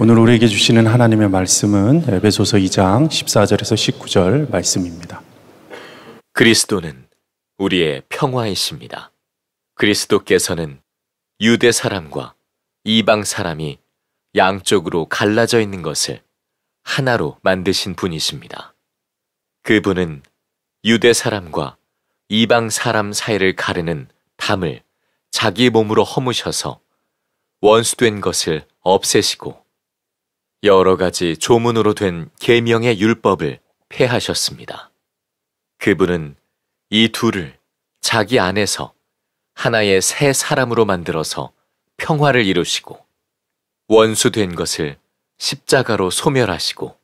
오늘 우리에게 주시는 하나님의 말씀은 에베소서 2장 14절에서 19절 말씀입니다. 그리스도는 우리의 평화이십니다. 그리스도께서는 유대 사람과 이방 사람이 양쪽으로 갈라져 있는 것을 하나로 만드신 분이십니다. 그분은 유대 사람과 이방 사람 사이를 가르는 담을 자기 몸으로 허무셔서 원수된 것을 없애시고 여러 가지 조문으로 된 계명의 율법을 폐하셨습니다. 그분은 이 둘을 자기 안에서 하나의 새 사람으로 만들어서 평화를 이루시고 원수된 것을 십자가로 소멸하시고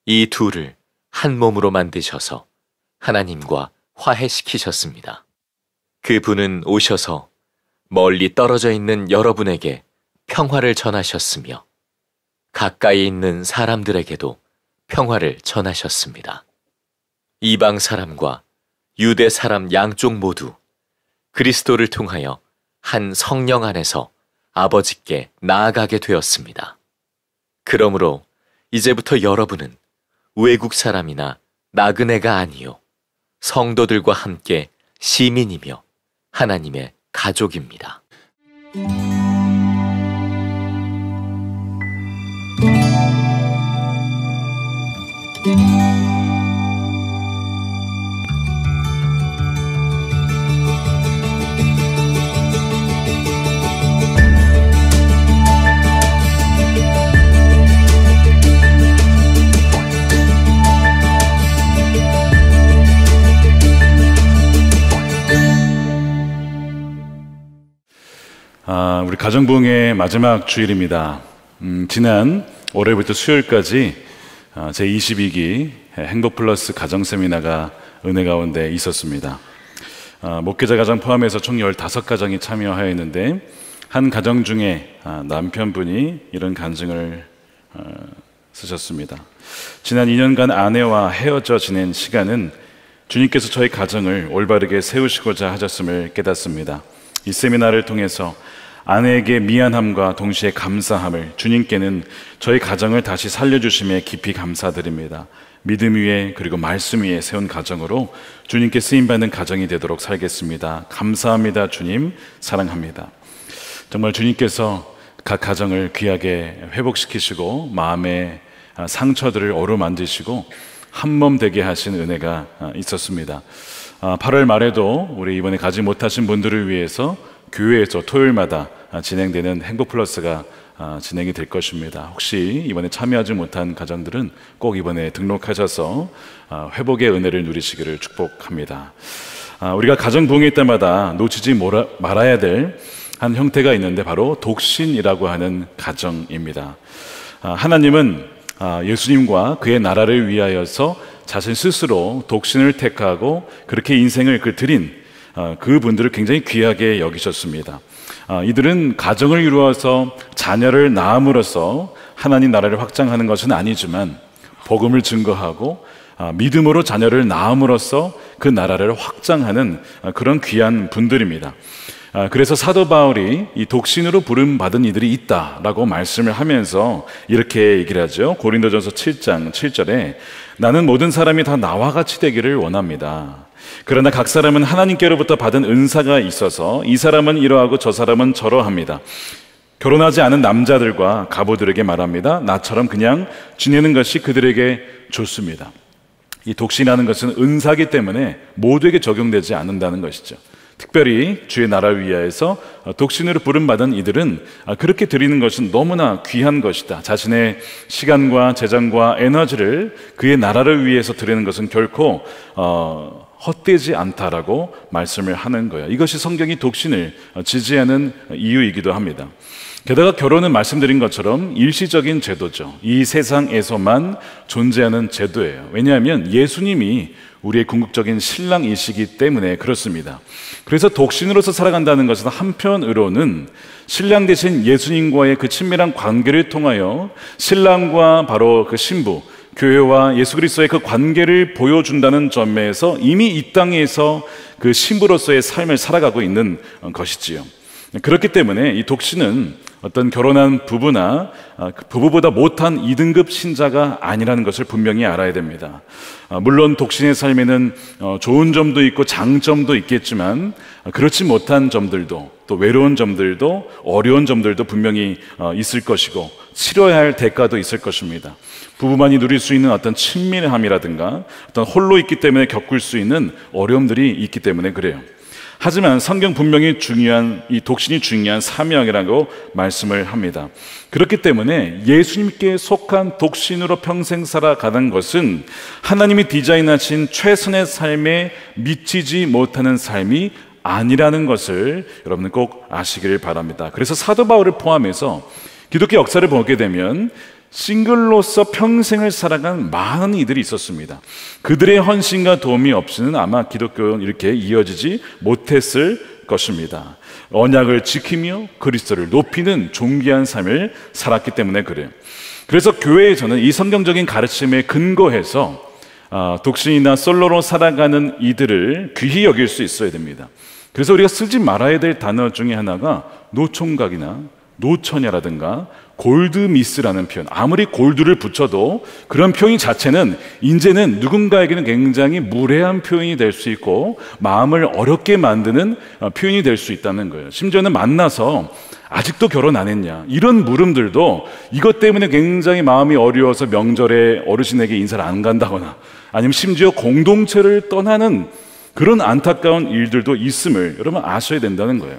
이 둘을 한 몸으로 만드셔서 하나님과 화해시키셨습니다. 그분은 오셔서 멀리 떨어져 있는 여러분에게 평화를 전하셨으며 가까이 있는 사람들에게도 평화를 전하셨습니다. 이방 사람과 유대 사람 양쪽 모두 그리스도를 통하여 한 성령 안에서 아버지께 나아가게 되었습니다. 그러므로 이제부터 여러분은 외국 사람이나 나그네가 아니요 성도들과 함께 시민이며 하나님의 가족입니다. 우리 가정부흥의 마지막 주일입니다. 지난 월요일부터 수요일까지 제22기 행복플러스 가정세미나가 은혜 가운데 있었습니다. 목회자 가정 포함해서 총 15가정이 참여하였는데 한 가정 중에 남편분이 이런 간증을 쓰셨습니다. 지난 2년간 아내와 헤어져 지낸 시간은 주님께서 저희 가정을 올바르게 세우시고자 하셨음을 깨닫습니다. 이 세미나를 통해서 아내에게 미안함과 동시에 감사함을, 주님께는 저희 가정을 다시 살려주심에 깊이 감사드립니다. 믿음 위에 그리고 말씀 위에 세운 가정으로 주님께 쓰임받는 가정이 되도록 살겠습니다. 감사합니다. 주님 사랑합니다. 정말 주님께서 각 가정을 귀하게 회복시키시고 마음의 상처들을 어루만지시고 한몸 되게 하신 은혜가 있었습니다. 8월 말에도 우리 이번에 가지 못하신 분들을 위해서 교회에서 토요일마다 진행되는 행복플러스가 진행이 될 것입니다. 혹시 이번에 참여하지 못한 가정들은 꼭 이번에 등록하셔서 회복의 은혜를 누리시기를 축복합니다. 우리가 가정 부흥일 때마다 놓치지 말아야 될 한 형태가 있는데 바로 독신이라고 하는 가정입니다. 하나님은 예수님과 그의 나라를 위하여서 자신 스스로 독신을 택하고 그렇게 인생을 드린 그분들을 굉장히 귀하게 여기셨습니다. 이들은 가정을 이루어서 자녀를 낳음으로써 하나님 나라를 확장하는 것은 아니지만 복음을 증거하고 믿음으로 자녀를 낳음으로써 그 나라를 확장하는 그런 귀한 분들입니다. 그래서 사도 바울이 이 독신으로 부름받은 이들이 있다라고 말씀을 하면서 이렇게 얘기를 하죠. 고린도전서 7장 7절에 나는 모든 사람이 다 나와 같이 되기를 원합니다. 그러나 각 사람은 하나님께로부터 받은 은사가 있어서 이 사람은 이러하고 저 사람은 저러합니다. 결혼하지 않은 남자들과 가부들에게 말합니다. 나처럼 그냥 지내는 것이 그들에게 좋습니다. 이 독신이라는 것은 은사이기 때문에 모두에게 적용되지 않는다는 것이죠. 특별히 주의 나라를 위하여서 독신으로 부름받은 이들은 그렇게 드리는 것은 너무나 귀한 것이다. 자신의 시간과 재정과 에너지를 그의 나라를 위해서 드리는 것은 결코 헛되지 않다라고 말씀을 하는 거예요. 이것이 성경이 독신을 지지하는 이유이기도 합니다. 게다가 결혼은 말씀드린 것처럼 일시적인 제도죠. 이 세상에서만 존재하는 제도예요. 왜냐하면 예수님이 우리의 궁극적인 신랑이시기 때문에 그렇습니다. 그래서 독신으로서 살아간다는 것은 한편으로는 신랑 대신 예수님과의 그 친밀한 관계를 통하여 신랑과 바로 그 신부, 교회와 예수 그리스도의 그 관계를 보여준다는 점에서 이미 이 땅에서 그 신부로서의 삶을 살아가고 있는 것이지요. 그렇기 때문에 이 독신은 어떤 결혼한 부부나 부부보다 못한 2등급 신자가 아니라는 것을 분명히 알아야 됩니다. 물론 독신의 삶에는 좋은 점도 있고 장점도 있겠지만 그렇지 못한 점들도, 또 외로운 점들도, 어려운 점들도 분명히 있을 것이고 치러야 할 대가도 있을 것입니다. 부부만이 누릴 수 있는 어떤 친밀함이라든가 어떤 홀로 있기 때문에 겪을 수 있는 어려움들이 있기 때문에 그래요. 하지만 성경 분명히 중요한, 이 독신이 중요한 사명이라고 말씀을 합니다. 그렇기 때문에 예수님께 속한 독신으로 평생 살아가는 것은 하나님이 디자인하신 최선의 삶에 미치지 못하는 삶이 아니라는 것을 여러분은 꼭 아시기를 바랍니다. 그래서 사도 바울을 포함해서 기독교 역사를 보게 되면 싱글로서 평생을 살아간 많은 이들이 있었습니다. 그들의 헌신과 도움이 없이는 아마 기독교는 이렇게 이어지지 못했을 것입니다. 언약을 지키며 그리스도를 높이는 존귀한 삶을 살았기 때문에 그래요. 그래서 교회에서는 이 성경적인 가르침에 근거해서 독신이나 솔로로 살아가는 이들을 귀히 여길 수 있어야 됩니다. 그래서 우리가 쓰지 말아야 될 단어 중에 하나가 노총각이나 노처녀라든가 골드미스라는 표현. 아무리 골드를 붙여도 그런 표현 자체는 이제는 누군가에게는 굉장히 무례한 표현이 될 수 있고 마음을 어렵게 만드는 표현이 될 수 있다는 거예요. 심지어는 만나서 아직도 결혼 안 했냐, 이런 물음들도 이것 때문에 굉장히 마음이 어려워서 명절에 어르신에게 인사를 안 간다거나 아니면 심지어 공동체를 떠나는 그런 안타까운 일들도 있음을 여러분 아셔야 된다는 거예요.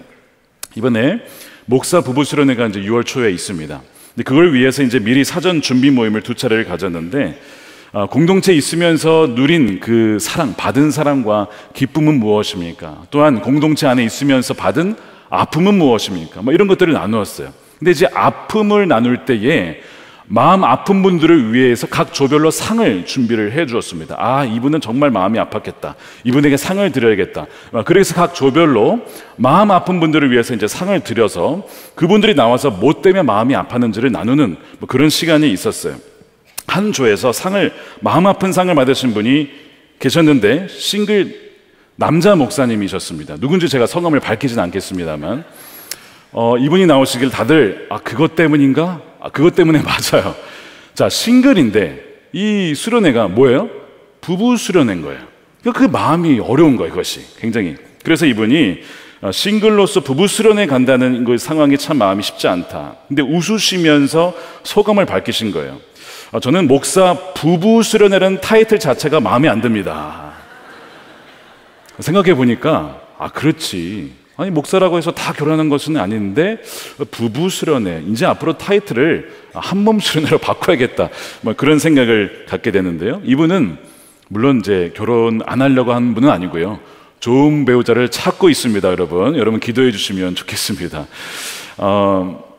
이번에 목사 부부 수련회가 이제 6월 초에 있습니다. 근데 그걸 위해서 이제 미리 사전 준비 모임을 2차례를 가졌는데 공동체에 있으면서 누린 그 사랑, 받은 사랑과 기쁨은 무엇입니까? 또한 공동체 안에 있으면서 받은 아픔은 무엇입니까? 뭐 이런 것들을 나누었어요. 근데 이제 아픔을 나눌 때에 마음 아픈 분들을 위해서 각 조별로 상을 준비를 해 주었습니다. 이분은 정말 마음이 아팠겠다, 이분에게 상을 드려야겠다. 그래서 각 조별로 마음 아픈 분들을 위해서 이제 상을 드려서 그분들이 나와서 뭐 때문에 마음이 아팠는지를 나누는 그런 시간이 있었어요. 한 조에서 마음 아픈 상을 받으신 분이 계셨는데 싱글 남자 목사님이셨습니다. 누군지 제가 성함을 밝히진 않겠습니다만 이분이 나오시길 다들 그것 때문인가? 그것 때문에 맞아요. 자, 싱글인데 이 수련회가 뭐예요? 부부 수련회인 거예요. 그 마음이 어려운 거예요, 그것이 굉장히. 그래서 이분이 싱글로서 부부 수련회 간다는 그 상황이 참 마음이 쉽지 않다. 근데 웃으시면서 소감을 밝히신 거예요. 저는 목사 부부 수련회라는 타이틀 자체가 마음에 안 듭니다. 생각해 보니까 그렇지. 아니 목사라고 해서 다 결혼하는 것은 아닌데 부부 수련회, 이제 앞으로 타이틀을 한몸 수련회로 바꿔야겠다, 그런 생각을 갖게 되는데요. 이분은 물론 이제 결혼 안 하려고 하는 분은 아니고요, 좋은 배우자를 찾고 있습니다. 여러분 기도해 주시면 좋겠습니다.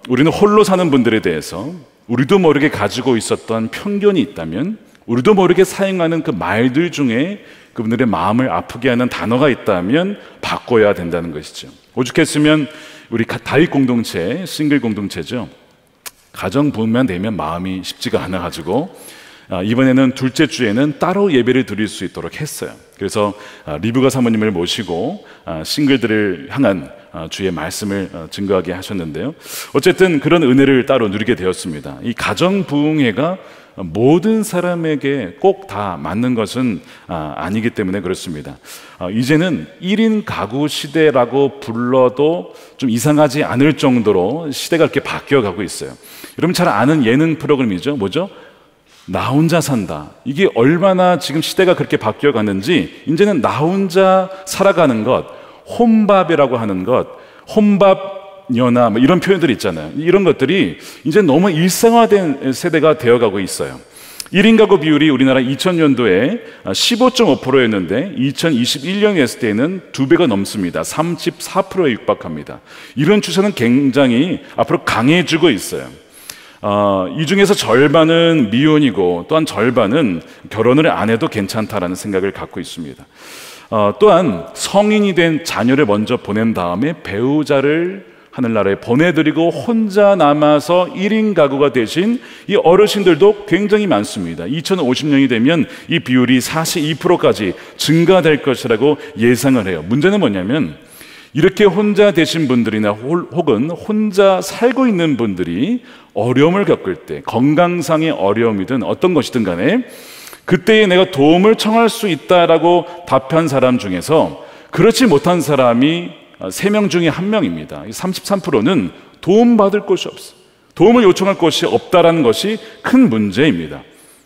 우리는 홀로 사는 분들에 대해서 우리도 모르게 가지고 있었던 편견이 있다면, 우리도 모르게 사용하는 그 말들 중에 그분들의 마음을 아프게 하는 단어가 있다면 바꿔야 된다는 것이죠. 오죽했으면 우리 다윗 공동체, 싱글 공동체죠. 가정 부부만 되면 마음이 쉽지가 않아가지고 이번에는 둘째 주에는 따로 예배를 드릴 수 있도록 했어요. 그래서 리브가 사모님을 모시고 싱글들을 향한 주의 말씀을 증거하게 하셨는데요. 어쨌든 그런 은혜를 따로 누리게 되었습니다. 이 가정 부흥회가 모든 사람에게 꼭 다 맞는 것은 아니기 때문에 그렇습니다. 이제는 1인 가구 시대라고 불러도 좀 이상하지 않을 정도로 시대가 이렇게 바뀌어가고 있어요. 여러분 잘 아는 예능 프로그램이죠. 뭐죠? 나 혼자 산다. 이게 얼마나 지금 시대가 그렇게 바뀌어가는지, 이제는 나 혼자 살아가는 것, 혼밥이라고 하는 것, 혼밥 연하 이런 표현들이 있잖아요. 이런 것들이 이제 너무 일상화된 세대가 되어가고 있어요. 1인 가구 비율이 우리나라 2000년도에 15.5%였는데 2021년에 했을 때는 2배가 넘습니다. 34%에 육박합니다. 이런 추세는 굉장히 앞으로 강해지고 있어요. 이 중에서 절반은 미혼이고 또한 절반은 결혼을 안 해도 괜찮다라는 생각을 갖고 있습니다. 또한 성인이 된 자녀를 먼저 보낸 다음에 배우자를 하늘나라에 보내드리고 혼자 남아서 1인 가구가 되신 이 어르신들도 굉장히 많습니다. 2050년이 되면 이 비율이 42%까지 증가될 것이라고 예상을 해요. 문제는 뭐냐면 이렇게 혼자 되신 분들이나 혹은 혼자 살고 있는 분들이 어려움을 겪을 때, 건강상의 어려움이든 어떤 것이든 간에 그때에 내가 도움을 청할 수 있다라고 답한 사람 중에서 그렇지 못한 사람이 3명 중에 1명입니다. 33%는 도움받을 곳이 없어. 도움을 요청할 곳이 없다라는 것이 큰 문제입니다.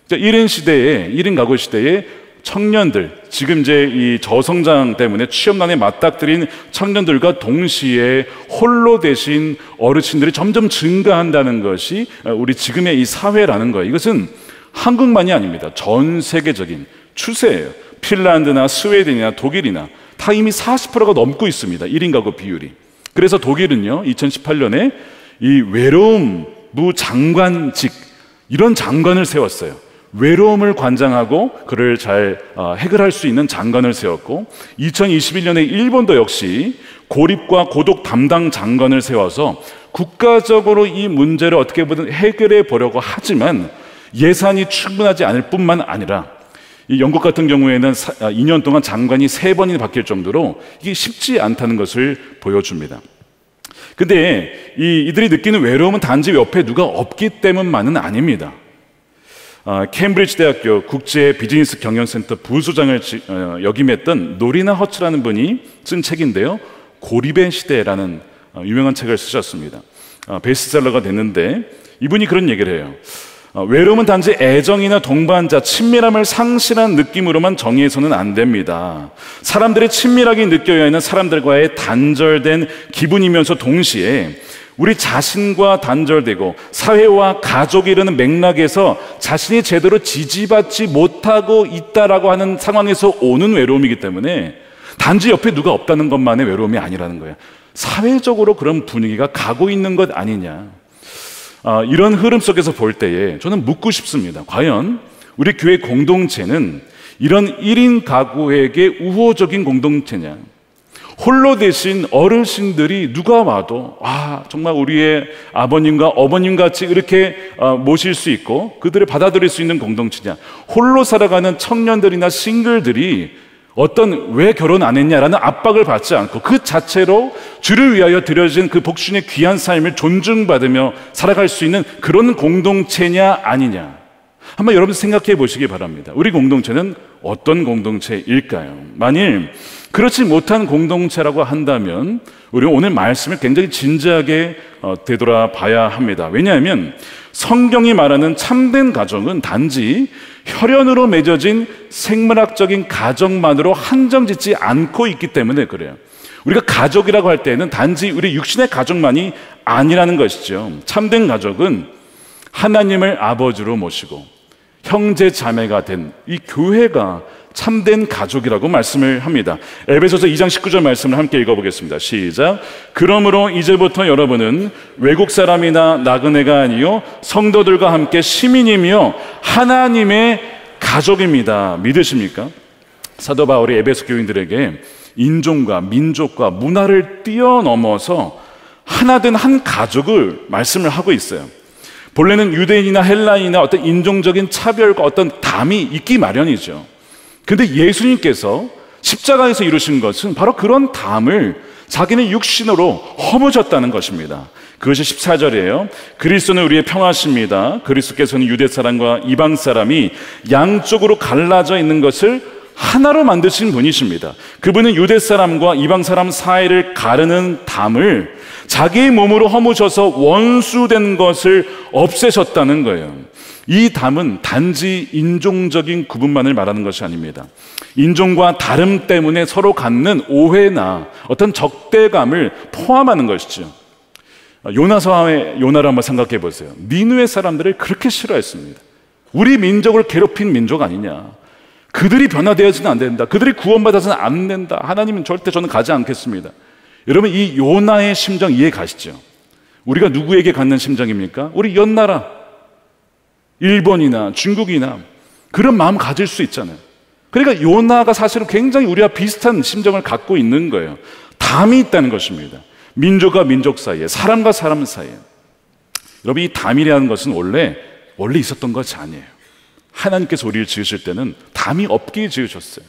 1인 시대에, 1인 가구 시대에 청년들, 지금 이제 이 저성장 때문에 취업난에 맞닥뜨린 청년들과 동시에 홀로 되신 어르신들이 점점 증가한다는 것이 우리 지금의 이 사회라는 거예요. 이것은 한국만이 아닙니다. 전 세계적인 추세예요. 핀란드나 스웨덴이나 독일이나 다 이미 40%가 넘고 있습니다. 1인 가구 비율이. 그래서 독일은요, 2018년에 이 외로움 무장관직, 이런 장관을 세웠어요. 외로움을 관장하고 그를 잘 해결할 수 있는 장관을 세웠고, 2021년에 일본도 역시 고립과 고독 담당 장관을 세워서 국가적으로 이 문제를 어떻게 보든 해결해 보려고 하지만 예산이 충분하지 않을 뿐만 아니라 이 영국 같은 경우에는 2년 동안 장관이 3번이나 바뀔 정도로 이게 쉽지 않다는 것을 보여줍니다. 근데 이들이 느끼는 외로움은 단지 옆에 누가 없기 때문만은 아닙니다. 케임브리지 대학교 국제 비즈니스 경영센터 부소장을 역임했던 노리나 허츠라는 분이 쓴 책인데요, 고립의 시대라는 유명한 책을 쓰셨습니다. 베스트셀러가 됐는데 이분이 그런 얘기를 해요. 외로움은 단지 애정이나 동반자, 친밀함을 상실한 느낌으로만 정의해서는 안 됩니다. 사람들이 친밀하게 느껴야 하는 사람들과의 단절된 기분이면서 동시에 우리 자신과 단절되고 사회와 가족이 이르는 맥락에서 자신이 제대로 지지받지 못하고 있다라고 하는 상황에서 오는 외로움이기 때문에 단지 옆에 누가 없다는 것만의 외로움이 아니라는 거예요. 사회적으로 그런 분위기가 가고 있는 것 아니냐. 이런 흐름 속에서 볼 때에 저는 묻고 싶습니다. 과연 우리 교회 공동체는 이런 1인 가구에게 우호적인 공동체냐? 홀로 되신 어르신들이 누가 와도 정말 우리의 아버님과 어머님 같이 이렇게 모실 수 있고 그들을 받아들일 수 있는 공동체냐? 홀로 살아가는 청년들이나 싱글들이 왜 결혼 안 했냐라는 압박을 받지 않고 그 자체로 주를 위하여 드려진 그 복신의 귀한 삶을 존중받으며 살아갈 수 있는 그런 공동체냐 아니냐, 한번 여러분 생각해 보시기 바랍니다. 우리 공동체는 어떤 공동체일까요? 만일 그렇지 못한 공동체라고 한다면 우리는 오늘 말씀을 굉장히 진지하게 되돌아봐야 합니다. 왜냐하면 성경이 말하는 참된 가정은 단지 혈연으로 맺어진 생물학적인 가정만으로 한정짓지 않고 있기 때문에 그래요. 우리가 가족이라고 할 때는 단지 우리 육신의 가족만이 아니라는 것이죠. 참된 가족은 하나님을 아버지로 모시고 형제 자매가 된 이 교회가 참된 가족이라고 말씀을 합니다. 에베소서 2장 19절 말씀을 함께 읽어보겠습니다. 시작. 그러므로 이제부터 여러분은 외국 사람이나 나그네가 아니요 성도들과 함께 시민이며 하나님의 가족입니다. 믿으십니까? 사도 바울이 에베소 교인들에게 인종과 민족과 문화를 뛰어넘어서 하나 된 한 가족을 말씀을 하고 있어요. 본래는 유대인이나 헬라인이나 어떤 인종적인 차별과 어떤 담이 있기 마련이죠. 근데 예수님께서 십자가에서 이루신 것은 바로 그런 담을 자기는 육신으로 허무졌다는 것입니다. 그것이 14절이에요. 그리스도는 우리의 평화십니다. 그리스도께서는 유대 사람과 이방 사람이 양쪽으로 갈라져 있는 것을 하나로 만드신 분이십니다. 그분은 유대 사람과 이방 사람 사이를 가르는 담을 자기의 몸으로 허무셔서 원수된 것을 없애셨다는 거예요. 이 담은 단지 인종적인 구분만을 말하는 것이 아닙니다. 인종과 다름 때문에 서로 갖는 오해나 어떤 적대감을 포함하는 것이죠. 요나서의 요나를 한번 생각해 보세요. 니느웨 사람들을 그렇게 싫어했습니다. 우리 민족을 괴롭힌 민족 아니냐, 그들이 변화되어서는 안 된다, 그들이 구원받아서는 안 된다, 하나님은 절대 저는 가지 않겠습니다. 여러분, 이 요나의 심정 이해 가시죠? 우리가 누구에게 갖는 심정입니까? 우리 옆나라 일본이나 중국이나 그런 마음 가질 수 있잖아요. 그러니까 요나가 사실은 굉장히 우리와 비슷한 심정을 갖고 있는 거예요. 담이 있다는 것입니다. 민족과 민족 사이에, 사람과 사람 사이에. 여러분, 이 담이라는 것은 원래 있었던 것이 아니에요. 하나님께서 우리를 지으실 때는 담이 없게 지으셨어요.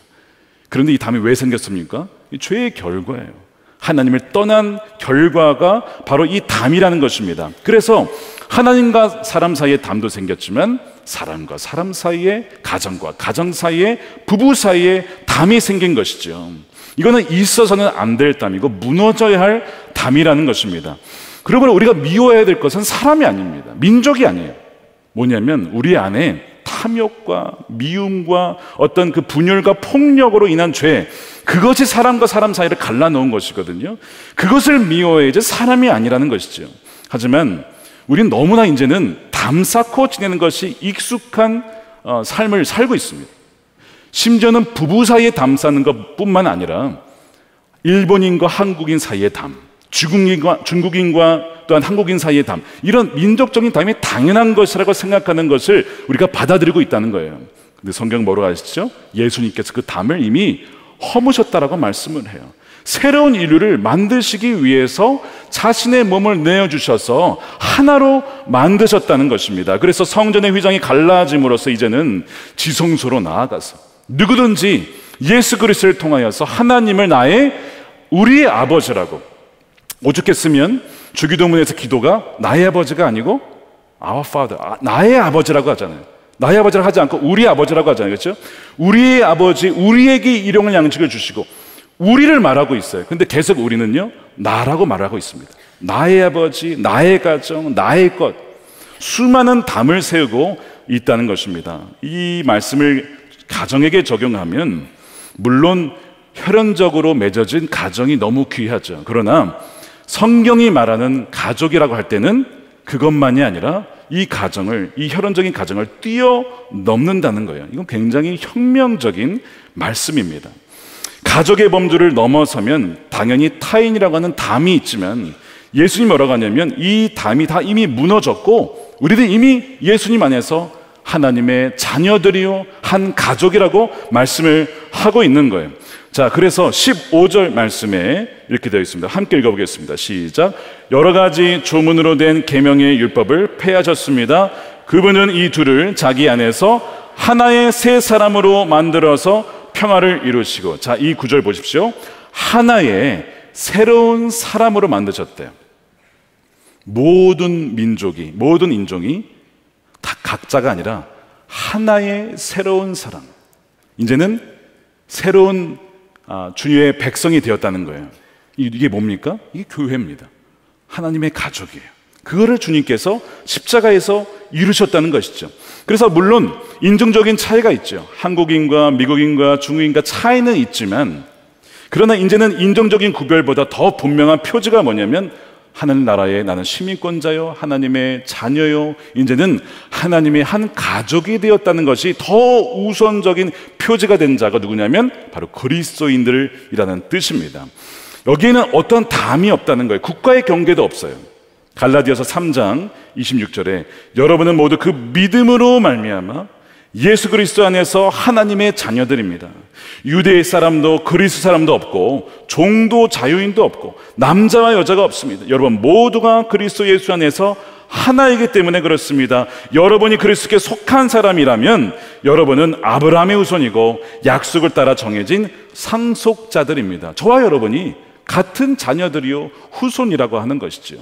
그런데 이 담이 왜 생겼습니까? 이 죄의 결과예요. 하나님을 떠난 결과가 바로 이 담이라는 것입니다. 그래서 하나님과 사람 사이에 담도 생겼지만 사람과 사람 사이에, 가정과 가정 사이에, 부부 사이에 담이 생긴 것이죠. 이거는 있어서는 안 될 담이고 무너져야 할 담이라는 것입니다. 그러므로 우리가 미워해야 될 것은 사람이 아닙니다. 민족이 아니에요. 뭐냐면 우리 안에 탐욕과 미움과 어떤 그 분열과 폭력으로 인한 죄, 그것이 사람과 사람 사이를 갈라놓은 것이거든요. 그것을 미워해야지 사람이 아니라는 것이죠. 하지만 우리는 너무나 이제는 담 쌓고 지내는 것이 익숙한 삶을 살고 있습니다. 심지어는 부부 사이에 담 쌓는 것뿐만 아니라 일본인과 한국인 사이의 담, 중국인과 또한 한국인 사이의 담, 이런 민족적인 담이 당연한 것이라고 생각하는 것을 우리가 받아들이고 있다는 거예요. 근데 성경 뭐라고 하시죠? 예수님께서 그 담을 이미 허무셨다라고 말씀을 해요. 새로운 인류를 만드시기 위해서 자신의 몸을 내어주셔서 하나로 만드셨다는 것입니다. 그래서 성전의 휘장이 갈라짐으로써 이제는 지성소로 나아가서 누구든지 예수 그리스도를 통하여서 하나님을 우리의 아버지라고, 오죽했으면 주기도문에서 기도가 나의 아버지가 아니고 Our Father, 나의 아버지라고 하잖아요. 나의 아버지라고 하지 않고 우리 아버지라고 하잖아요. 그렇죠? 우리의 아버지, 우리에게 일용할 양식을 주시고 우리를 말하고 있어요. 근데 계속 우리는요, 나라고 말하고 있습니다. 나의 아버지, 나의 가정, 나의 것, 수많은 담을 세우고 있다는 것입니다. 이 말씀을 가정에게 적용하면 물론 혈연적으로 맺어진 가정이 너무 귀하죠. 그러나 성경이 말하는 가족이라고 할 때는 그것만이 아니라 이 혈연적인 가정을 뛰어넘는다는 거예요. 이건 굉장히 혁명적인 말씀입니다. 가족의 범주를 넘어서면 당연히 타인이라고 하는 담이 있지만 예수님이 뭐라고 하냐면 이 담이 다 이미 무너졌고 우리들 이미 예수님 안에서 하나님의 자녀들이요 한 가족이라고 말씀을 하고 있는 거예요. 자, 그래서 15절 말씀에 이렇게 되어 있습니다. 함께 읽어보겠습니다. 시작. 여러 가지 조문으로 된 계명의 율법을 폐하셨습니다. 그분은 이 둘을 자기 안에서 하나의 새 사람으로 만들어서 평화를 이루시고, 자, 이 구절 보십시오. 하나의 새로운 사람으로 만드셨대요. 모든 민족이, 모든 인종이 다 각자가 아니라 하나의 새로운 사람, 이제는 새로운 주님의 백성이 되었다는 거예요. 이게 뭡니까? 이게 교회입니다. 하나님의 가족이에요. 그거를 주님께서 십자가에서 이루셨다는 것이죠. 그래서 물론 인종적인 차이가 있죠. 한국인과 미국인과 중국인과 차이는 있지만, 그러나 이제는 인종적인 구별보다 더 분명한 표지가 뭐냐면 하나님 나라에 나는 시민권자요, 하나님의 자녀요, 이제는 하나님의 한 가족이 되었다는 것이 더 우선적인 표지가 된 자가 누구냐면 바로 그리스도인들이라는 뜻입니다. 여기에는 어떤 담이 없다는 거예요. 국가의 경계도 없어요. 갈라디아서 3장 26절에 여러분은 모두 그 믿음으로 말미암아 예수 그리스도 안에서 하나님의 자녀들입니다. 유대 사람도 그리스 사람도 없고 종도 자유인도 없고 남자와 여자가 없습니다. 여러분 모두가 그리스도 예수 안에서 하나이기 때문에 그렇습니다. 여러분이 그리스도께 속한 사람이라면 여러분은 아브라함의 후손이고 약속을 따라 정해진 상속자들입니다. 저와 여러분이 같은 자녀들이요 후손이라고 하는 것이죠.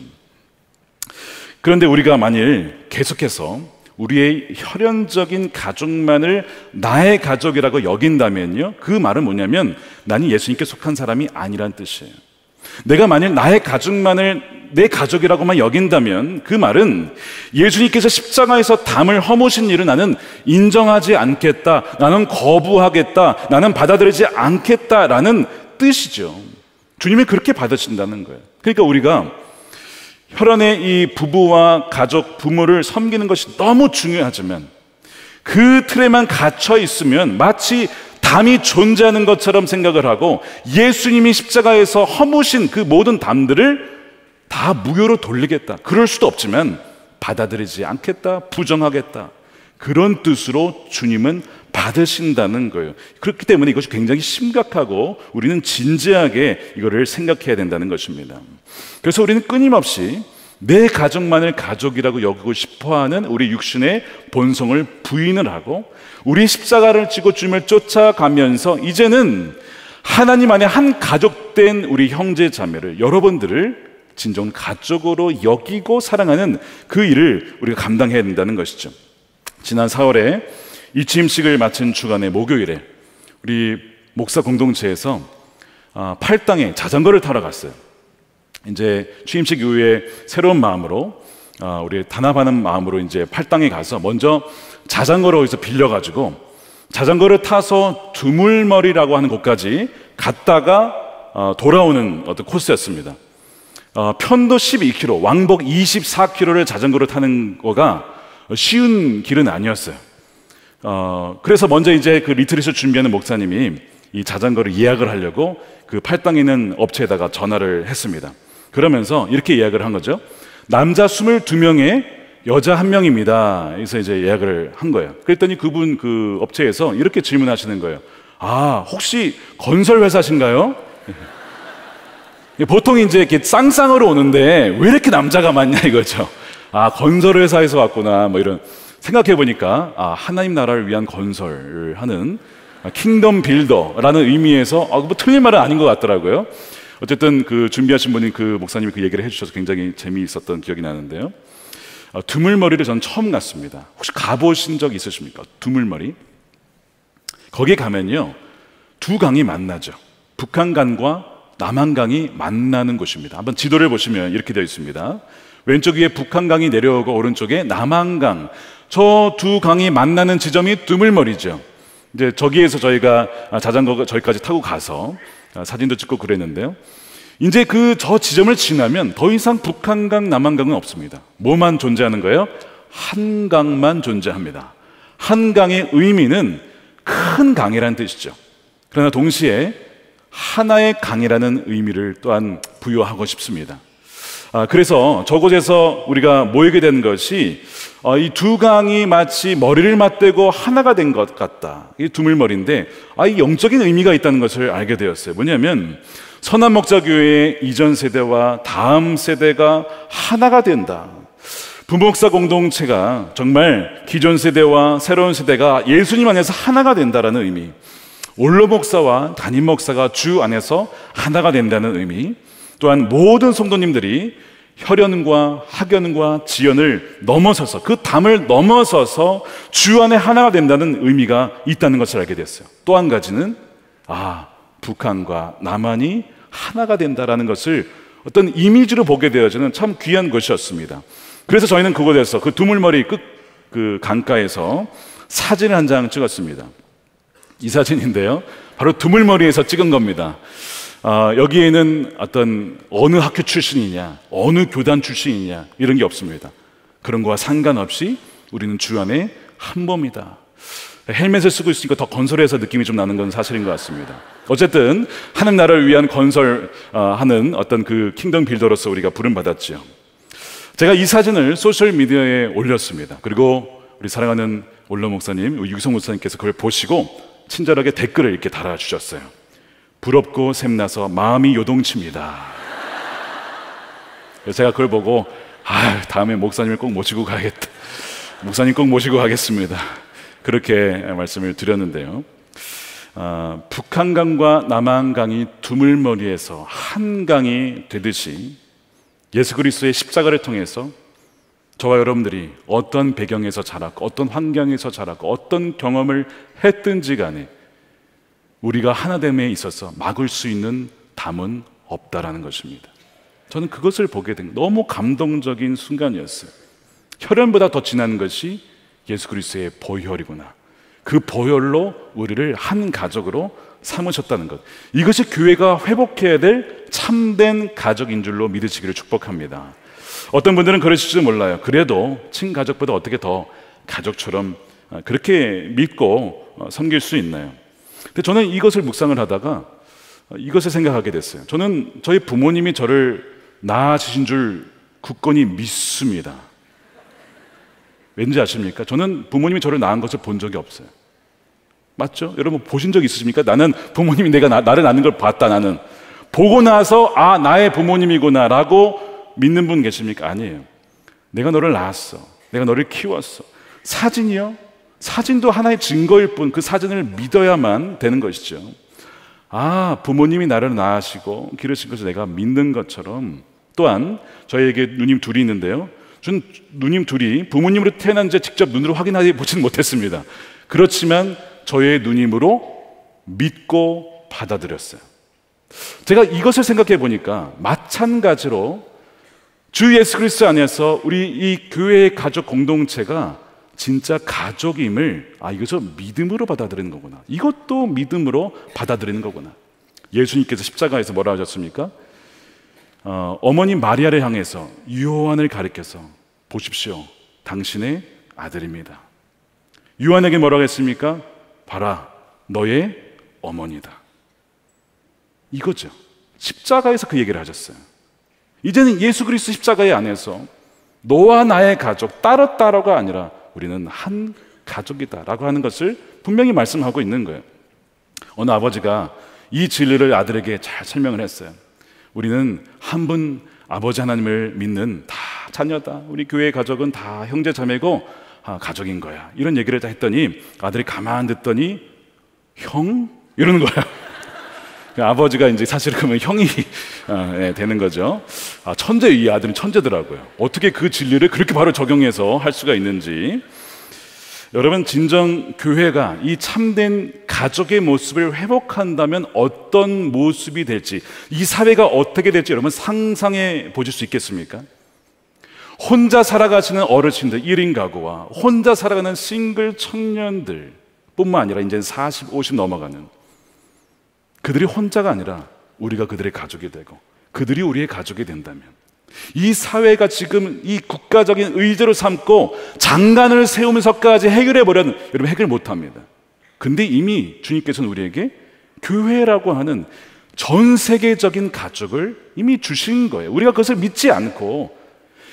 그런데 우리가 만일 계속해서 우리의 혈연적인 가족만을 나의 가족이라고 여긴다면요, 그 말은 뭐냐면 나는 예수님께 속한 사람이 아니란 뜻이에요. 내가 만일 나의 가족만을 내 가족이라고만 여긴다면 그 말은 예수님께서 십자가에서 담을 허무신 일을 나는 인정하지 않겠다, 나는 거부하겠다, 나는 받아들이지 않겠다라는 뜻이죠. 주님이 그렇게 받으신다는 거예요. 그러니까 우리가 혈연의 이 부부와 가족, 부모를 섬기는 것이 너무 중요하지만 그 틀에만 갇혀 있으면 마치 담이 존재하는 것처럼 생각을 하고 예수님이 십자가에서 허무신 그 모든 담들을 다 무효로 돌리겠다, 그럴 수도 없지만 받아들이지 않겠다, 부정하겠다, 그런 뜻으로 주님은 받으신다는 거예요. 그렇기 때문에 이것이 굉장히 심각하고 우리는 진지하게 이거를 생각해야 된다는 것입니다. 그래서 우리는 끊임없이 내 가족만을 가족이라고 여기고 싶어하는 우리 육신의 본성을 부인을 하고 우리 십자가를 지고 주님을 쫓아가면서 이제는 하나님 안에 한 가족 가족된 우리 형제 자매를, 여러분들을 진정 가족으로 여기고 사랑하는 그 일을 우리가 감당해야 된다는 것이죠. 지난 4월에 이 취임식을 마친 주간의 목요일에 우리 목사 공동체에서 팔당에 자전거를 타러 갔어요. 이제 취임식 이후에 새로운 마음으로 우리 단합하는 마음으로 이제 팔당에 가서 먼저 자전거를 어디서 빌려가지고 자전거를 타서 두물머리라고 하는 곳까지 갔다가 돌아오는 어떤 코스였습니다. 편도 12km, 왕복 24km를 자전거를 타는 거가 쉬운 길은 아니었어요. 그래서 먼저 이제 그 리트릿을 준비하는 목사님이 이 자전거를 예약을 하려고 그 팔당에 있는 업체에다가 전화를 했습니다. 그러면서 이렇게 예약을 한 거죠. 남자 22명에 여자 1명입니다. 그래서 이제 예약을 한 거예요. 그랬더니 그분 그 업체에서 이렇게 질문하시는 거예요. 혹시 건설 회사신가요? 보통 이제 이렇게 쌍쌍으로 오는데 왜 이렇게 남자가 많냐 이거죠. 건설 회사에서 왔구나 뭐 이런. 생각해 보니까 하나님 나라를 위한 건설을 하는 킹덤 빌더라는 의미에서 뭐 틀린 말은 아닌 것 같더라고요. 어쨌든 그 준비하신 분이 그 목사님이 그 얘기를 해주셔서 굉장히 재미있었던 기억이 나는데요. 두물머리를 전 처음 갔습니다. 혹시 가보신 적 있으십니까? 두물머리. 거기 가면요, 두 강이 만나죠. 북한강과 남한강이 만나는 곳입니다. 한번 지도를 보시면 이렇게 되어 있습니다. 왼쪽 위에 북한강이 내려오고 오른쪽에 남한강, 저 두 강이 만나는 지점이 두물머리죠. 이제 저기에서 저희가 자전거 저기까지 타고 가서 사진도 찍고 그랬는데요. 이제 저 지점을 지나면 더 이상 북한강, 남한강은 없습니다. 뭐만 존재하는 거예요? 한강만 존재합니다. 한강의 의미는 큰 강이라는 뜻이죠. 그러나 동시에 하나의 강이라는 의미를 또한 부여하고 싶습니다. 그래서 저곳에서 우리가 모이게 된 것이 이 두 강이 마치 머리를 맞대고 하나가 된 것 같다. 이 두물머리인데 이 영적인 의미가 있다는 것을 알게 되었어요. 뭐냐면 선한목자교회의 이전 세대와 다음 세대가 하나가 된다. 부목사 공동체가 정말 기존 세대와 새로운 세대가 예수님 안에서 하나가 된다라는 의미, 원로 목사와 담임 목사가 주 안에서 하나가 된다는 의미, 또한 모든 성도님들이 혈연과 학연과 지연을 넘어서서 그 담을 넘어서서 주 안에 하나가 된다는 의미가 있다는 것을 알게 됐어요. 또 한 가지는 북한과 남한이 하나가 된다라는 것을 어떤 이미지로 보게 되어지는 참 귀한 것이었습니다. 그래서 저희는 그곳에서 그 두물머리 그 강가에서 사진을 한 장 찍었습니다. 이 사진인데요, 바로 두물머리에서 찍은 겁니다. 여기에는 어느 학교 출신이냐, 어느 교단 출신이냐 이런 게 없습니다. 그런 거와 상관없이 우리는 주 안에 한 몸이다. 헬멧을 쓰고 있으니까 더 건설해서 느낌이 좀 나는 건 사실인 것 같습니다. 어쨌든 하나님 나라를 위한 건설하는 어떤 그 킹덤 빌더로서 우리가 부름받았죠. 제가 이 사진을 소셜 미디어에 올렸습니다. 그리고 우리 사랑하는 원로 목사님, 유기성 목사님께서 그걸 보시고 친절하게 댓글을 이렇게 달아주셨어요. 부럽고 샘나서 마음이 요동칩니다. 제가 그걸 보고 다음에 목사님을 꼭 모시고 가야겠다. 목사님 꼭 모시고 가겠습니다. 그렇게 말씀을 드렸는데요. 북한강과 남한강이 두물머리에서 한 강이 되듯이 예수 그리스도의 십자가를 통해서 저와 여러분들이 어떤 배경에서 자랐고 어떤 환경에서 자랐고 어떤 경험을 했든지 간에 우리가 하나됨에 있어서 막을 수 있는 담은 없다라는 것입니다. 저는 그것을 보게 된 너무 감동적인 순간이었어요. 혈연보다 더 진한 것이 예수 그리스도의 보혈이구나. 그 보혈로 우리를 한 가족으로 삼으셨다는 것, 이것이 교회가 회복해야 될 참된 가족인 줄로 믿으시기를 축복합니다. 어떤 분들은 그러실지도 몰라요. 그래도 친가족보다 어떻게 더 가족처럼 그렇게 믿고 섬길 수 있나요? 근데 저는 이것을 묵상을 하다가 이것을 생각하게 됐어요. 저는 저희 부모님이 저를 낳아주신 줄 굳건히 믿습니다. 왠지 아십니까? 저는 부모님이 저를 낳은 것을 본 적이 없어요. 맞죠? 여러분 보신 적 있으십니까? 나는 부모님이 나를 낳는 걸 봤다. 나는 보고 나서 나의 부모님이구나 라고 믿는 분 계십니까? 아니에요. 내가 너를 낳았어. 내가 너를 키웠어. 사진이요? 사진도 하나의 증거일 뿐 그 사진을 믿어야만 되는 것이죠. 부모님이 나를 낳으시고 기르신 것을 내가 믿는 것처럼, 또한 저에게 누님 둘이 있는데요, 전 누님 둘이 부모님으로 태어난 지 직접 눈으로 확인하지 보지는 못했습니다. 그렇지만 저의 누님으로 믿고 받아들였어요. 제가 이것을 생각해 보니까 마찬가지로 주 예수 그리스도 안에서 우리 이 교회의 가족 공동체가 진짜 가족임을 이것을 믿음으로 받아들이는 거구나, 이것도 믿음으로 받아들이는 거구나. 예수님께서 십자가에서 뭐라 하셨습니까? 어머니 마리아를 향해서 요한을 가리켜서 보십시오, 당신의 아들입니다. 요한에게 뭐라고 했습니까? 봐라, 너의 어머니다. 이거죠. 십자가에서 그 얘기를 하셨어요. 이제는 예수 그리스도 십자가의 안에서 너와 나의 가족, 따로따로가 아니라 우리는 한 가족이다 라고 하는 것을 분명히 말씀하고 있는 거예요. 어느 아버지가 이 진리를 아들에게 잘 설명을 했어요. 우리는 한 분 아버지 하나님을 믿는 다 자녀다, 우리 교회의 가족은 다 형제 자매고 가족인 거야, 이런 얘기를 다 했더니 아들이 가만 듣더니 형? 이러는 거예요. 아버지가 이제 사실 그러면 형이 되는 거죠. 천재, 이 아들은 천재더라고요. 어떻게 그 진리를 그렇게 바로 적용해서 할 수가 있는지. 여러분, 진정 교회가 이 참된 가족의 모습을 회복한다면 어떤 모습이 될지, 이 사회가 어떻게 될지 여러분 상상해 보실 수 있겠습니까? 혼자 살아가시는 어르신들 1인 가구와 혼자 살아가는 싱글 청년들 뿐만 아니라 이제 40, 50 넘어가는 그들이 혼자가 아니라 우리가 그들의 가족이 되고 그들이 우리의 가족이 된다면, 이 사회가 지금 이 국가적인 의제로 삼고 장관을 세우면서까지 해결해 보려는, 여러분 해결 못합니다. 근데 이미 주님께서는 우리에게 교회라고 하는 전 세계적인 가족을 이미 주신 거예요. 우리가 그것을 믿지 않고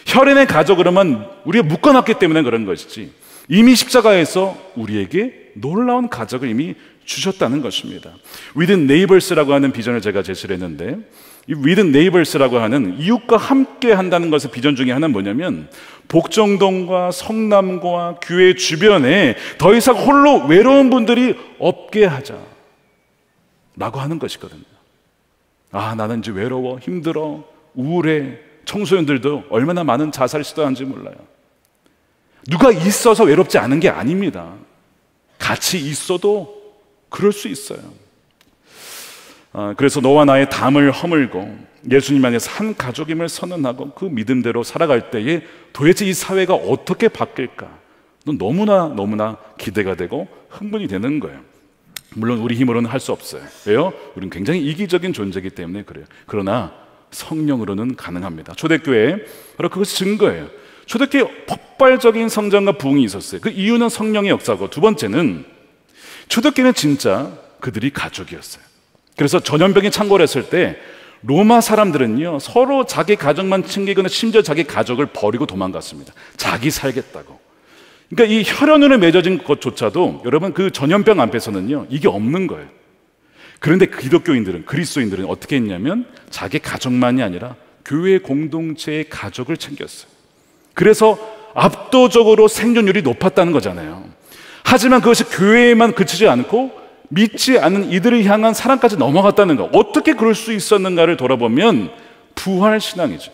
혈연의 가족으로만 우리가 묶어놨기 때문에 그런 것이지, 이미 십자가에서 우리에게 놀라운 가족을 이미 주셨다는 것입니다. With Neighbors라고 하는 비전을 제가 제시를 했는데, 이 With Neighbors라고 하는 이웃과 함께 한다는 것의 비전 중에 하나는 뭐냐면, 복정동과 성남과 교회 주변에 더 이상 홀로 외로운 분들이 없게 하자 라고 하는 것이거든요. 나는 이제 외로워, 힘들어, 우울해. 청소년들도 얼마나 많은 자살을 시도하는지 몰라요. 누가 있어서 외롭지 않은 게 아닙니다. 같이 있어도 그럴 수 있어요. 그래서 너와 나의 담을 허물고 예수님 안에서 한 가족임을 선언하고 그 믿음대로 살아갈 때에 도대체 이 사회가 어떻게 바뀔까, 너무나 기대가 되고 흥분이 되는 거예요. 물론 우리 힘으로는 할 수 없어요. 왜요? 우리는 굉장히 이기적인 존재이기 때문에 그래요. 그러나 성령으로는 가능합니다. 초대교회에 바로 그것이 증거예요. 초대교회에 폭발적인 성장과 부흥이 있었어요. 그 이유는 성령의 역사고, 두 번째는 초대교회는 진짜 그들이 가족이었어요. 그래서 전염병이 창궐했을 때 로마 사람들은요, 서로 자기 가족만 챙기거나 심지어 자기 가족을 버리고 도망갔습니다. 자기 살겠다고. 그러니까 이 혈연으로 맺어진 것조차도 여러분 그 전염병 앞에서는요 이게 없는 거예요. 그런데 기독교인들은, 그리스도인들은 어떻게 했냐면 자기 가족만이 아니라 교회 공동체의 가족을 챙겼어요. 그래서 압도적으로 생존율이 높았다는 거잖아요. 하지만 그것이 교회에만 그치지 않고 믿지 않는 이들을 향한 사랑까지 넘어갔다는 거, 어떻게 그럴 수 있었는가를 돌아보면 부활신앙이죠.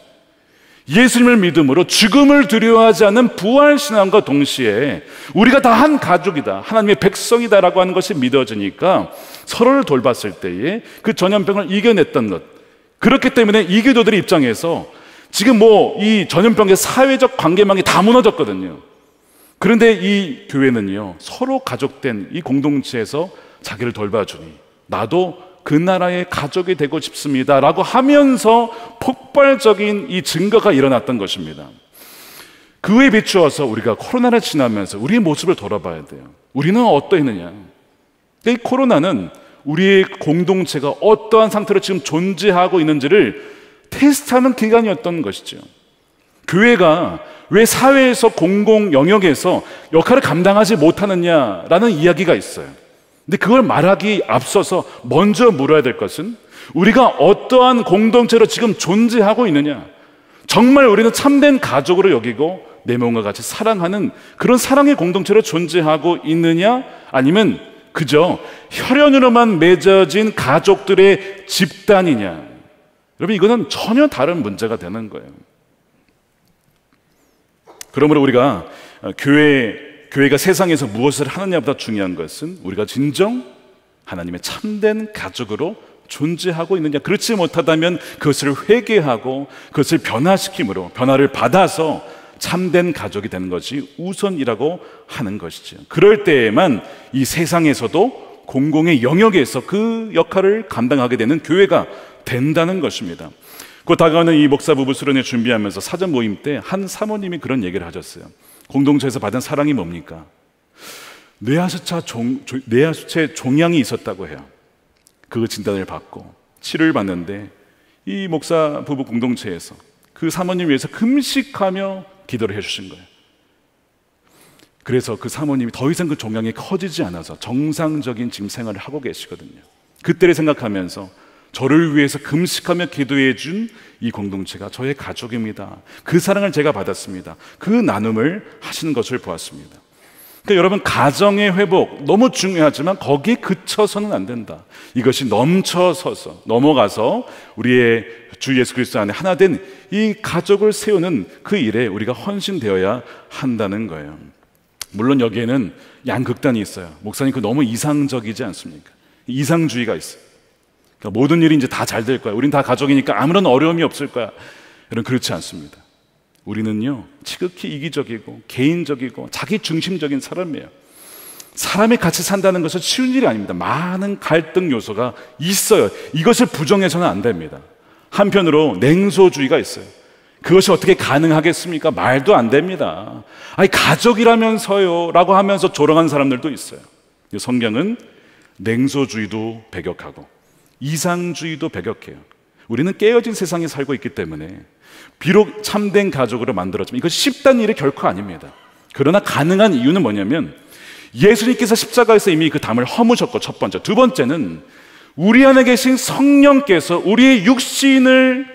예수님을 믿음으로 죽음을 두려워하지 않는 부활신앙과 동시에 우리가 다 한 가족이다, 하나님의 백성이다라고 하는 것이 믿어지니까 서로를 돌봤을 때에 그 전염병을 이겨냈던 것, 그렇기 때문에 이교도들의 입장에서 지금 이 전염병의 사회적 관계망이 다 무너졌거든요. 그런데 이 교회는요 서로 가족된 이 공동체에서 자기를 돌봐주니 나도 그 나라의 가족이 되고 싶습니다 라고 하면서 폭발적인 이 증거가 일어났던 것입니다. 그에 비추어서 우리가 코로나를 지나면서 우리의 모습을 돌아봐야 돼요. 우리는 어떠했느냐. 이 코로나는 우리의 공동체가 어떠한 상태로 지금 존재하고 있는지를 테스트하는 기간이었던 것이죠. 교회가 왜 사회에서 공공 영역에서 역할을 감당하지 못하느냐라는 이야기가 있어요. 근데 그걸 말하기 앞서서 먼저 물어야 될 것은 우리가 어떠한 공동체로 지금 존재하고 있느냐, 정말 우리는 참된 가족으로 여기고 내 몸과 같이 사랑하는 그런 사랑의 공동체로 존재하고 있느냐, 아니면 그저 혈연으로만 맺어진 가족들의 집단이냐? 여러분, 이거는 전혀 다른 문제가 되는 거예요. 그러므로 우리가 교회가 세상에서 무엇을 하느냐보다 중요한 것은 우리가 진정 하나님의 참된 가족으로 존재하고 있느냐. 그렇지 못하다면 그것을 회개하고 그것을 변화시킴으로 변화를 받아서 참된 가족이 되는 것이 우선이라고 하는 것이죠. 그럴 때에만 이 세상에서도 공공의 영역에서 그 역할을 감당하게 되는 교회가 된다는 것입니다. 곧 다가오는 이 목사 부부 수련회 준비하면서 사전 모임 때 한 사모님이 그런 얘기를 하셨어요. 공동체에서 받은 사랑이 뭡니까? 뇌하수체 종양이 있었다고 해요. 그 진단을 받고 치료를 받는데 이 목사 부부 공동체에서 그 사모님 위해서 금식하며 기도를 해주신 거예요. 그래서 그 사모님이 더 이상 그 종양이 커지지 않아서 정상적인 지금 생활을 하고 계시거든요. 그때를 생각하면서 저를 위해서 금식하며 기도해 준 이 공동체가 저의 가족입니다. 그 사랑을 제가 받았습니다. 그 나눔을 하시는 것을 보았습니다. 그러니까 여러분, 가정의 회복 너무 중요하지만 거기에 그쳐서는 안 된다. 이것이 넘쳐서서 넘어가서 우리의 주 예수 그리스도 안에 하나 된 이 가족을 세우는 그 일에 우리가 헌신되어야 한다는 거예요. 물론 여기에는 양극단이 있어요. 목사님, 그 너무 이상적이지 않습니까? 이상주의가 있어요. 그러니까 모든 일이 이제 다 잘 될 거야. 우린 다 가족이니까 아무런 어려움이 없을 거야. 여러분, 그렇지 않습니다. 우리는요, 지극히 이기적이고 개인적이고 자기 중심적인 사람이에요. 사람이 같이 산다는 것은 쉬운 일이 아닙니다. 많은 갈등 요소가 있어요. 이것을 부정해서는 안 됩니다. 한편으로 냉소주의가 있어요. 그것이 어떻게 가능하겠습니까? 말도 안 됩니다. 아니, 가족이라면서요 라고 하면서 조롱하는 사람들도 있어요. 성경은 냉소주의도 배격하고 이상주의도 배격해요. 우리는 깨어진 세상에 살고 있기 때문에 비록 참된 가족으로 만들었지만 이것이 쉽다는 일이 결코 아닙니다. 그러나 가능한 이유는 뭐냐면 예수님께서 십자가에서 이미 그 담을 허무셨고, 첫 번째. 두 번째는 우리 안에 계신 성령께서 우리의 육신을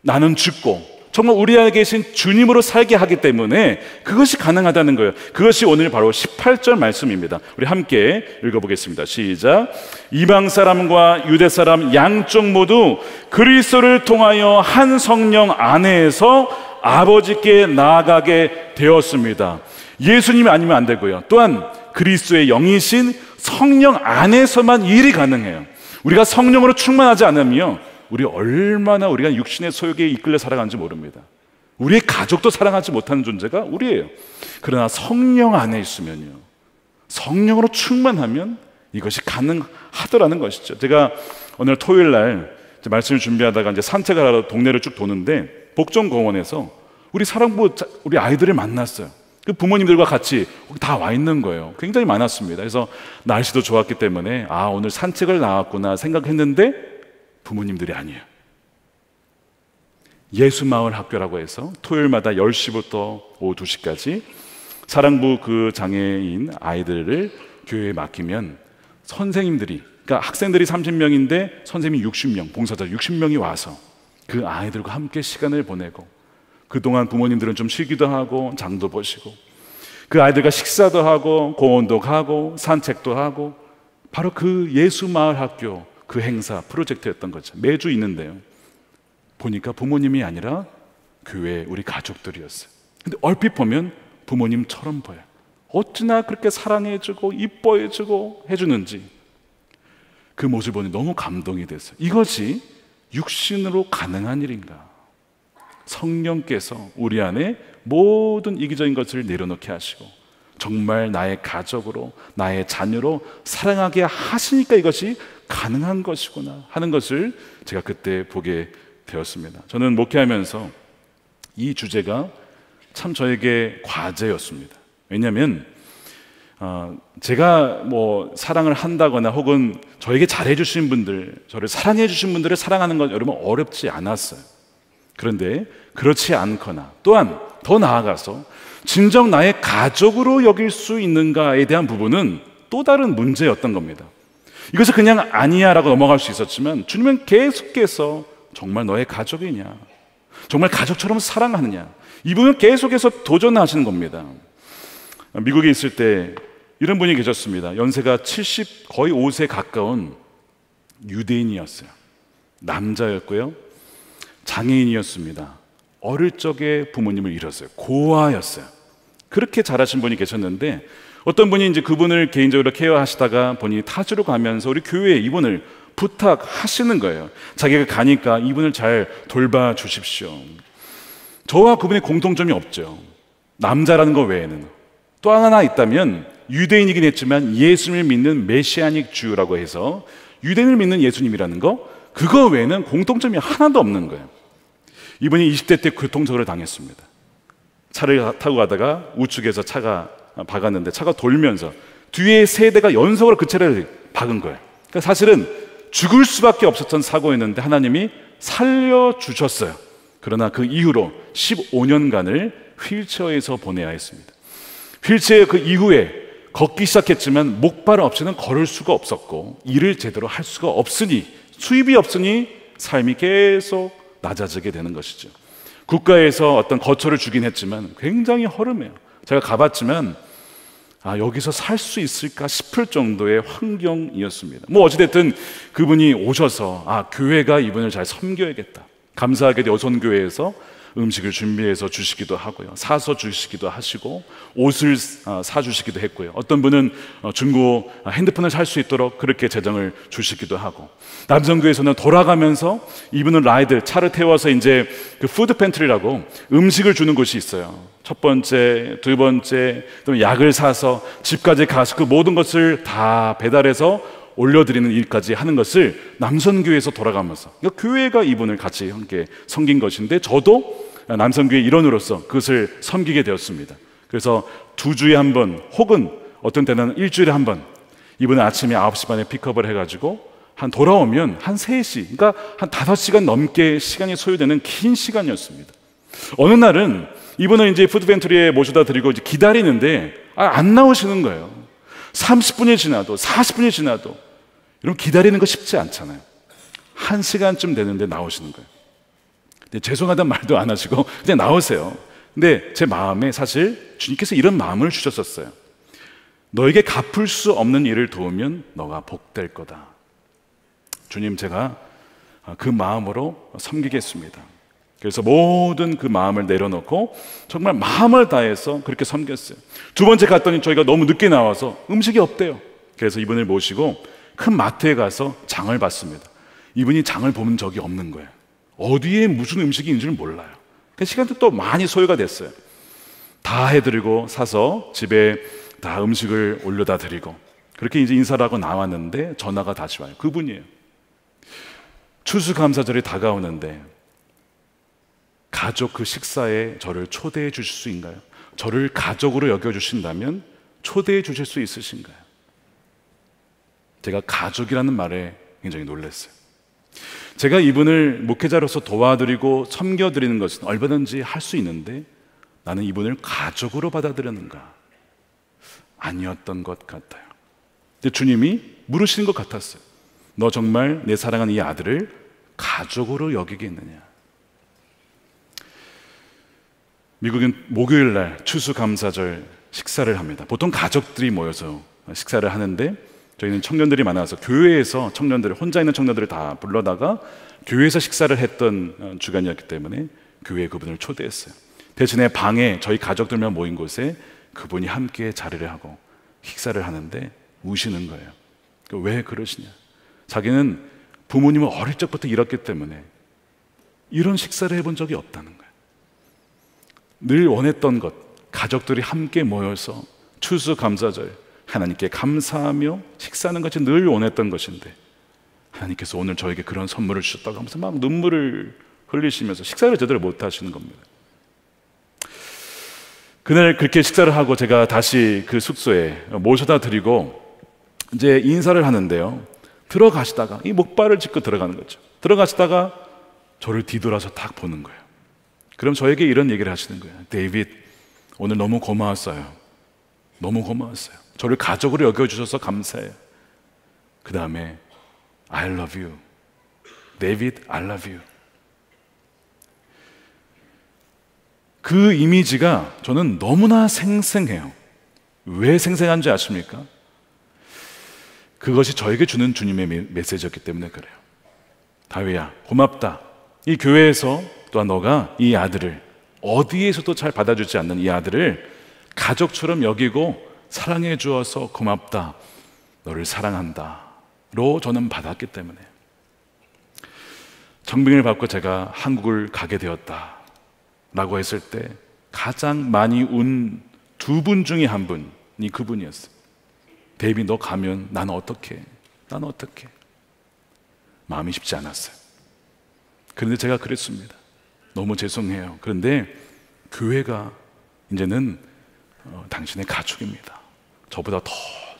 나는 죽고 정말 우리 안에 계신 주님으로 살게 하기 때문에 그것이 가능하다는 거예요. 그것이 오늘 바로 18절 말씀입니다. 우리 함께 읽어보겠습니다. 시작. 이방 사람과 유대 사람 양쪽 모두 그리스도를 통하여 한 성령 안에서 아버지께 나아가게 되었습니다. 예수님이 아니면 안 되고요. 또한 그리스도의 영이신 성령 안에서만 일이 가능해요. 우리가 성령으로 충만하지 않으면 우리가 육신의 소욕에 이끌려 살아가는지 모릅니다. 우리의 가족도 사랑하지 못하는 존재가 우리예요. 그러나 성령 안에 있으면요, 성령으로 충만하면 이것이 가능하더라는 것이죠. 제가 오늘 토요일 날 말씀을 준비하다가 이제 산책을 하러 동네를 쭉 도는데 복정공원에서 우리 아이들을 만났어요. 그 부모님들과 같이 다 와 있는 거예요. 굉장히 많았습니다. 그래서 날씨도 좋았기 때문에 오늘 산책을 나왔구나 생각했는데 부모님들이 아니에요. 예수마을 학교라고 해서 토요일마다 10시부터 오후 2시까지 사랑부 그 장애인 아이들을 교회에 맡기면 선생님들이, 그러니까 학생들이 30명인데 선생님이 60명, 봉사자 60명이 와서 그 아이들과 함께 시간을 보내고, 그동안 부모님들은 좀 쉬기도 하고 장도 보시고 그 아이들과 식사도 하고 공원도 가고 산책도 하고, 바로 그 예수마을 학교 그 행사 프로젝트였던 거죠. 매주 있는데요, 보니까 부모님이 아니라 교회 우리 가족들이었어요. 근데 얼핏 보면 부모님처럼 보여요. 어찌나 그렇게 사랑해주고 이뻐해주고 해주는지 그 모습을 보니 너무 감동이 됐어요. 이것이 육신으로 가능한 일인가? 성령께서 우리 안에 모든 이기적인 것을 내려놓게 하시고 정말 나의 가족으로, 나의 자녀로 사랑하게 하시니까 이것이 가능한 것이구나 하는 것을 제가 그때 보게 되었습니다. 저는 목회하면서 이 주제가 참 저에게 과제였습니다. 왜냐하면 제가 사랑을 한다거나 혹은 저에게 잘해주신 분들, 저를 사랑해주신 분들을 사랑하는 건 여러분 어렵지 않았어요. 그런데 그렇지 않거나 또한 더 나아가서 진정 나의 가족으로 여길 수 있는가에 대한 부분은 또 다른 문제였던 겁니다. 이것을 그냥 아니야 라고 넘어갈 수 있었지만 주님은 계속해서 정말 너의 가족이냐, 정말 가족처럼 사랑하느냐, 이 부분을 계속해서 도전하시는 겁니다. 미국에 있을 때 이런 분이 계셨습니다. 연세가 70, 거의 5세 가까운 유대인이었어요. 남자였고요. 장애인이었습니다. 어릴 적에 부모님을 잃었어요. 고아였어요. 그렇게 잘하신 분이 계셨는데 어떤 분이 이제 그분을 개인적으로 케어하시다가 본인이 타주로 가면서 우리 교회에 이분을 부탁하시는 거예요. 자기가 가니까 이분을 잘 돌봐주십시오. 저와 그분의 공통점이 없죠. 남자라는 것 외에는. 또 하나 있다면 유대인이긴 했지만 예수님을 믿는 메시아닉 주라고 해서 유대인을 믿는 예수님이라는 거, 그거 외에는 공통점이 하나도 없는 거예요. 이분이 20대 때 교통사고를 당했습니다. 차를 타고 가다가 우측에서 차가 박았는데 차가 돌면서 뒤에 세 대가 연속으로 그 차를 박은 거예요. 그러니까 사실은 죽을 수밖에 없었던 사고였는데 하나님이 살려주셨어요. 그러나 그 이후로 15년간을 휠체어에서 보내야 했습니다. 휠체어 그 이후에 걷기 시작했지만 목발 없이는 걸을 수가 없었고 일을 제대로 할 수가 없으니, 수입이 없으니 삶이 계속 낮아지게 되는 것이죠. 국가에서 어떤 거처를 주긴 했지만 굉장히 허름해요. 제가 가봤지만 여기서 살 수 있을까 싶을 정도의 환경이었습니다. 뭐 어찌됐든 그분이 오셔서 교회가 이분을 잘 섬겨야겠다. 감사하게도 여손교회에서 음식을 준비해서 주시기도 하고요, 사서 주시기도 하시고 옷을 사주시기도 했고요, 어떤 분은 중고 핸드폰을 살 수 있도록 그렇게 재정을 주시기도 하고, 남성교회에서는 돌아가면서 이분은 라이드 차를 태워서 이제 그 푸드 팬트리라고 음식을 주는 곳이 있어요. 첫 번째, 두 번째, 또 약을 사서 집까지 가서 그 모든 것을 다 배달해서 올려드리는 일까지 하는 것을 남성교회에서 돌아가면서, 그러니까 교회가 이분을 같이 함께 섬긴 것인데 저도 남성교회 일원으로서 그것을 섬기게 되었습니다. 그래서 2주에 한 번 혹은 어떤 때는 일주일에 한 번 이분은 아침에 9시 반에 픽업을 해가지고 돌아오면 한 3시, 그러니까 한 5시간 넘게 시간이 소요되는 긴 시간이었습니다. 어느 날은 이분을 이제 푸드팬트리에 모셔다 드리고 이제 기다리는데 안 나오시는 거예요. 30분이 지나도 40분이 지나도. 여러분, 기다리는 거 쉽지 않잖아요. 1시간쯤 되는데 나오시는 거예요. 근데 죄송하다는 말도 안 하시고 그냥 나오세요. 근데 제 마음에 사실 주님께서 이런 마음을 주셨었어요. 너에게 갚을 수 없는 일을 도우면 너가 복될 거다. 주님, 제가 그 마음으로 섬기겠습니다. 그래서 모든 그 마음을 내려놓고 정말 마음을 다해서 그렇게 섬겼어요. 2번째 갔더니 저희가 너무 늦게 나와서 음식이 없대요. 그래서 이분을 모시고 큰 마트에 가서 장을 봤습니다. 이분이 장을 본 적이 없는 거예요. 어디에 무슨 음식이 있는지를 몰라요. 그 시간도 또 많이 소요가 됐어요. 다 해드리고 사서 집에 다 음식을 올려다 드리고 그렇게 이제 인사를 하고 나왔는데 전화가 다시 와요. 그분이에요. 추수감사절이 다가오는데 가족 그 식사에 저를 초대해 주실 수 있나요? 저를 가족으로 여겨주신다면 초대해 주실 수 있으신가요? 제가 가족이라는 말에 굉장히 놀랐어요. 제가 이분을 목회자로서 도와드리고 섬겨드리는 것은 얼마든지 할 수 있는데 나는 이분을 가족으로 받아들였는가? 아니었던 것 같아요. 근데 주님이 물으시는 것 같았어요. 너 정말 내 사랑하는 이 아들을 가족으로 여기겠느냐? 미국은 목요일 날 추수감사절 식사를 합니다. 보통 가족들이 모여서 식사를 하는데 저희는 청년들이 많아서 교회에서 청년들, 혼자 있는 청년들을 다 불러다가 교회에서 식사를 했던 주간이었기 때문에 교회에 그분을 초대했어요. 대신에 방에 저희 가족들만 모인 곳에 그분이 함께 자리를 하고 식사를 하는데 우시는 거예요. 왜 그러시냐? 자기는 부모님을 어릴 적부터 잃었기 때문에 이런 식사를 해본 적이 없다는 거예요. 늘 원했던 것, 가족들이 함께 모여서 추수감사절 하나님께 감사하며 식사하는 것이 늘 원했던 것인데 하나님께서 오늘 저에게 그런 선물을 주셨다고 하면서 막 눈물을 흘리시면서 식사를 제대로 못 하시는 겁니다. 그날 그렇게 식사를 하고 제가 다시 그 숙소에 모셔다 드리고 이제 인사를 하는데요, 들어가시다가 이 목발을 짚고 들어가는 거죠. 들어가시다가 저를 뒤돌아서 딱 보는 거예요. 그럼 저에게 이런 얘기를 하시는 거예요. 데이빗, 오늘 너무 고마웠어요. 너무 고마웠어요. 저를 가족으로 여겨주셔서 감사해요. 그 다음에 I love you. 데이빗, I love you. 그 이미지가 저는 너무나 생생해요. 왜 생생한 줄 아십니까? 그것이 저에게 주는 주님의 메시지였기 때문에 그래요. 다윗아, 고맙다. 이 교회에서 또한 너가 이 아들을, 어디에서도 잘 받아주지 않는 이 아들을 가족처럼 여기고 사랑해 주어서 고맙다. 너를 사랑한다. 로 저는 받았기 때문에. 정빙을 받고 제가 한국을 가게 되었다 라고 했을 때 가장 많이 운 두 분 중에 한 분이 그분이었어요. 데이비, 너 가면 나는 어떡해? 나는 어떡해? 마음이 쉽지 않았어요. 그런데 제가 그랬습니다. 너무 죄송해요. 그런데 교회가 이제는 당신의 가족입니다. 저보다 더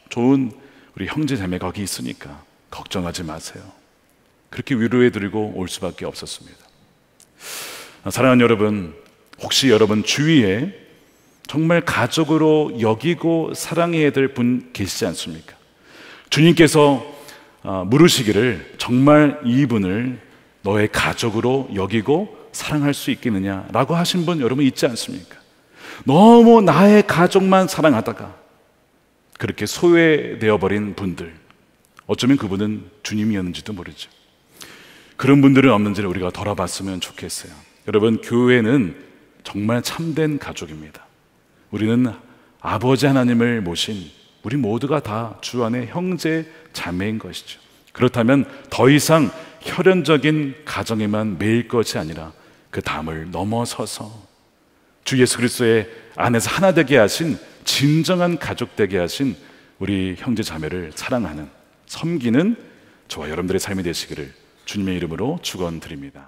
좋은 우리 형제 자매가 거기 있으니까 걱정하지 마세요. 그렇게 위로해드리고 올 수밖에 없었습니다. 사랑하는 여러분, 혹시 여러분 주위에 정말 가족으로 여기고 사랑해야 될 분 계시지 않습니까? 주님께서 물으시기를 정말 이분을 너의 가족으로 여기고 사랑할 수 있겠느냐라고 하신 분 여러분 있지 않습니까? 너무 나의 가족만 사랑하다가 그렇게 소외되어 버린 분들, 어쩌면 그분은 주님이었는지도 모르죠. 그런 분들은 없는지를 우리가 돌아봤으면 좋겠어요. 여러분, 교회는 정말 참된 가족입니다. 우리는 아버지 하나님을 모신 우리 모두가 다 주 안에 형제 자매인 것이죠. 그렇다면 더 이상 혈연적인 가정에만 매일 것이 아니라 그 담을 넘어서서 주 예수 그리스도의 안에서 하나 되게 하신, 진정한 가족 되게 하신 우리 형제 자매를 사랑하는, 섬기는 저와 여러분들의 삶이 되시기를 주님의 이름으로 축원드립니다.